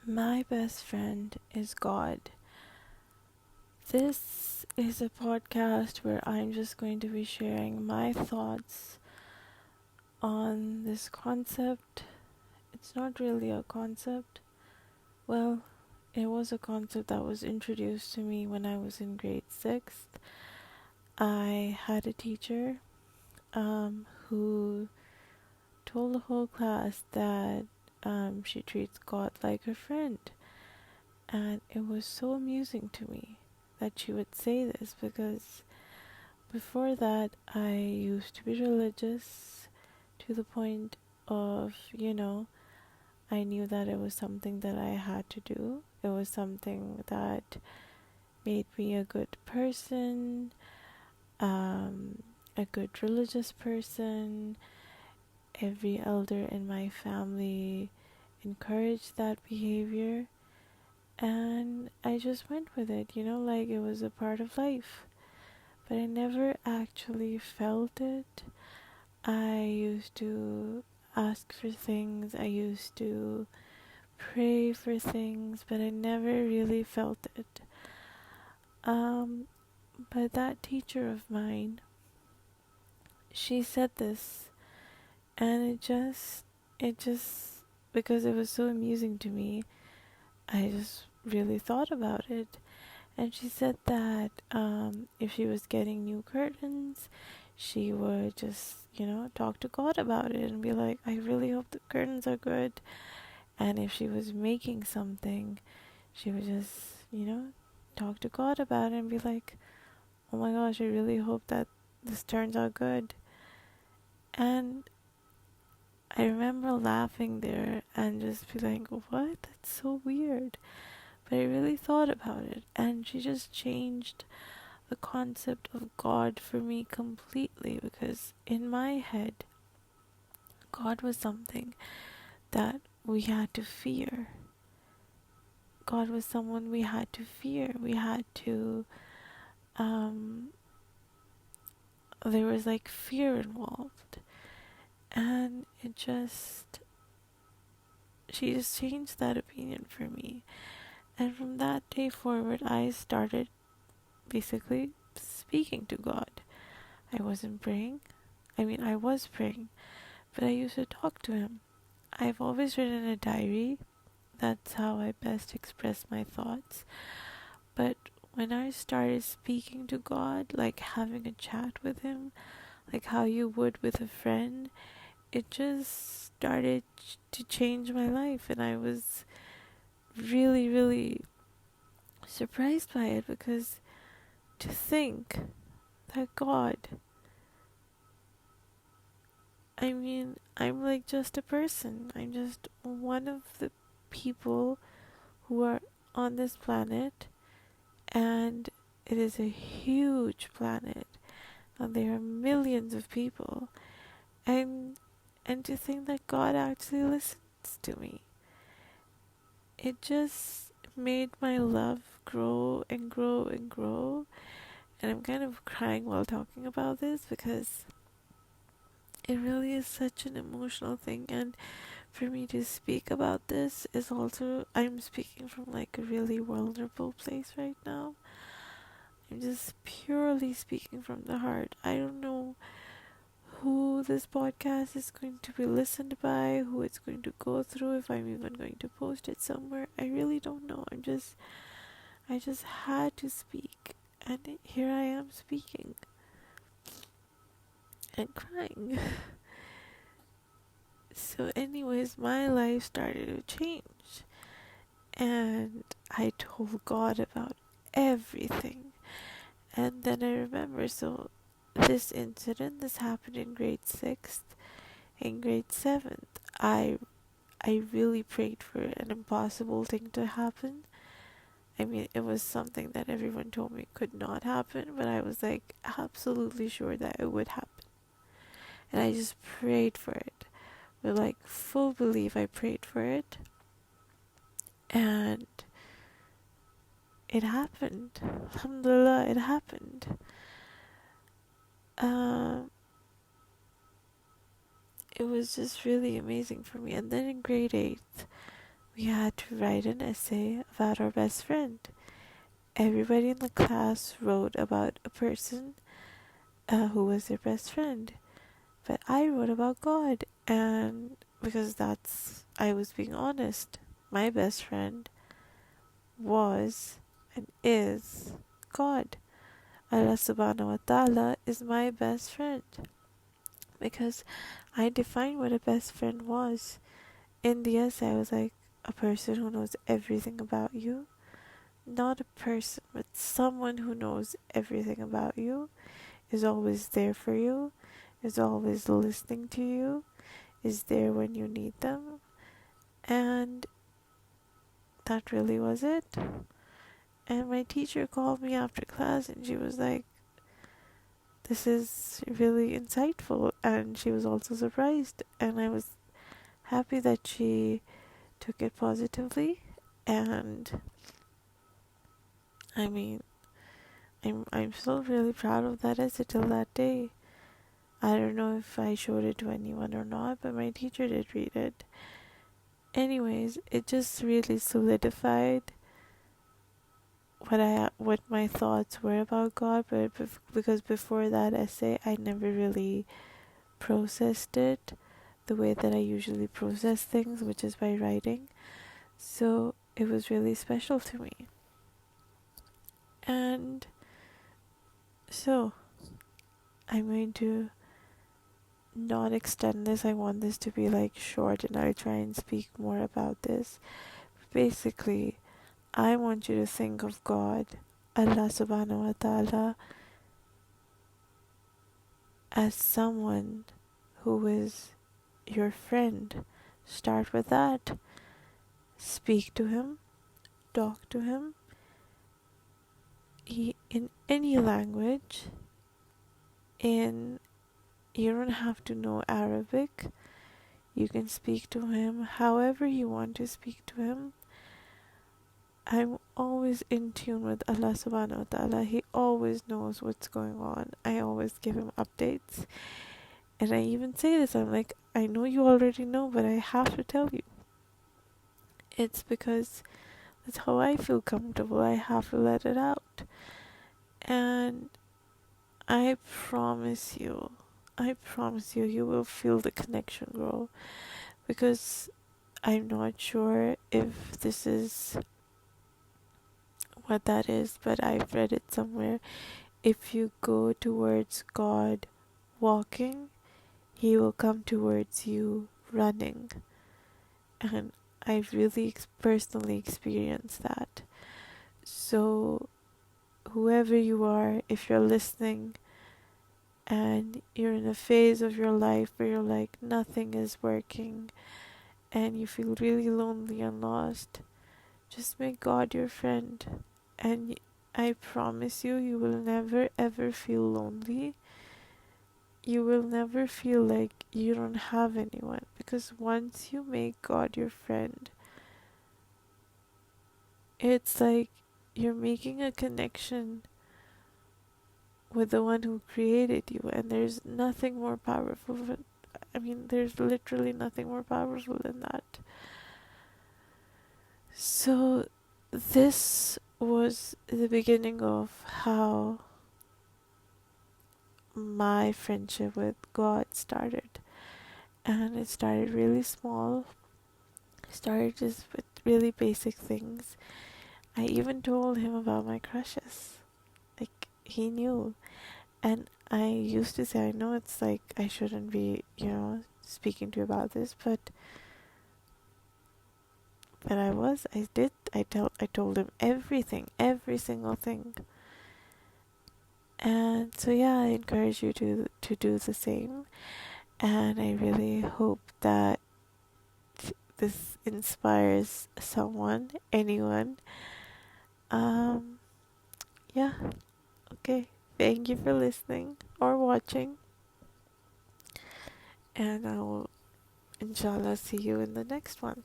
My best friend is God. This is a podcast where I'm just going to be sharing my thoughts on this concept. It's not really a concept. Well, it was a concept that was introduced to me when I was in grade 6th. I had a teacher who told the whole class that she treats God like her friend. And it was so amusing to me that she would say this because before that I used to be religious to the point of, I knew that it was something that I had to do. It was something that made me a good person, a good religious person. Every elder in my family encouraged that behavior. And I just went with it, like it was a part of life. But I never actually felt it. I used to ask for things, I used to pray for things, but I never really felt it. Um, but that teacher of mine, she said this, and it just, because it was so amusing to me, I just really thought about it. And she said that if she was getting new curtains, she would just, talk to God about it and be like, I really hope the curtains are good. And if she was making something, she would just, talk to God about it and be like, oh my gosh, I really hope that this turns out good. And I remember laughing there and just be like, what? That's so weird. But I really thought about it, and she just changed the concept of God for me completely, because in my head, God was something that we had to fear. God was someone we had to fear. We had to, there was like fear involved. And she just changed that opinion for me. And from that day forward, I started basically speaking to God. I wasn't praying. I was praying, but I used to talk to him. I've always written a diary. That's how I best express my thoughts. But when I started speaking to God, like having a chat with him, like how you would with a friend, it just started to change my life. And I was really, really surprised by it, because to think that God, I'm like just a person. I'm just one of the people who are on this planet, and it is a huge planet, and there are millions of people, and to think that God actually listens to me, it just made my love grow and grow and grow. And I'm kind of crying while talking about this, because it really is such an emotional thing. And for me to speak about this is also, I'm speaking from like a really vulnerable place right now. I'm just purely speaking from the heart. I don't know who this podcast is going to be listened by, who it's going to go through, if I'm even going to post it somewhere. I really don't know. I just had to speak, and here I am speaking and crying. So anyways, my life started to change, and I told God about everything. And then I remember, so this happened in grade 6th. In grade 7th, I really prayed for an impossible thing to happen. It was something that everyone told me could not happen, but I was like absolutely sure that it would happen. And I just prayed for it. With like full belief, I prayed for it. And it happened. Alhamdulillah, it happened. Um, it was just really amazing for me. And then in grade 8th, we had to write an essay about our best friend. Everybody in the class wrote about a person who was their best friend, but I wrote about God, and because I was being honest. My best friend was and is God. Allah subhanahu wa ta'ala is my best friend, because I defined what a best friend was. In the essay, I was like, a person who knows everything about you. Not a person, but someone who knows everything about you, is always there for you, is always listening to you, is there when you need them. And that really was it. And my teacher called me after class and she was like, this is really insightful. And she was also surprised. And I was happy that she took it positively. And I mean, I'm still really proud of that essay till that day. I don't know if I showed it to anyone or not, but my teacher did read it. Anyways, it just really solidified what my thoughts were about God, but because before that essay, I never really processed it the way that I usually process things, which is by writing. So it was really special to me. And so I'm going to not extend this. I want this to be like short, and I'll try and speak more about this. Basically, I want you to think of God, Allah subhanahu wa ta'ala, as someone who is your friend. Start with that. Speak to him, talk to him in any language. You don't have to know Arabic. You can speak to him however you want to speak to him. I'm always in tune with Allah subhanahu wa ta'ala. He always knows what's going on. I always give him updates. And I even say this, I'm like, I know you already know, but I have to tell you. It's because that's how I feel comfortable. I have to let it out. And I promise you, you will feel the connection grow. Because I'm not sure if this is what that is, but I've read it somewhere. If you go towards God walking, He will come towards you running. And I've really personally experienced that. So, whoever you are, if you're listening and you're in a phase of your life where you're like, nothing is working and you feel really lonely and lost, just make God your friend. And I promise you, you will never ever feel lonely. You will never feel like you don't have anyone, because once you make God your friend, it's like you're making a connection with the one who created you, and there's nothing more powerful there's literally nothing more powerful than that. So this was the beginning of how my friendship with God started. And it started really small. It started just with really basic things. I even told him about my crushes. Like, he knew. And I used to say, I know it's like I shouldn't be, speaking to you about this, but I told him everything, every single thing. And so yeah, I encourage you to do the same. And I really hope that this inspires someone, anyone. Yeah, okay. Thank you for listening or watching. And I will, inshallah, see you in the next one.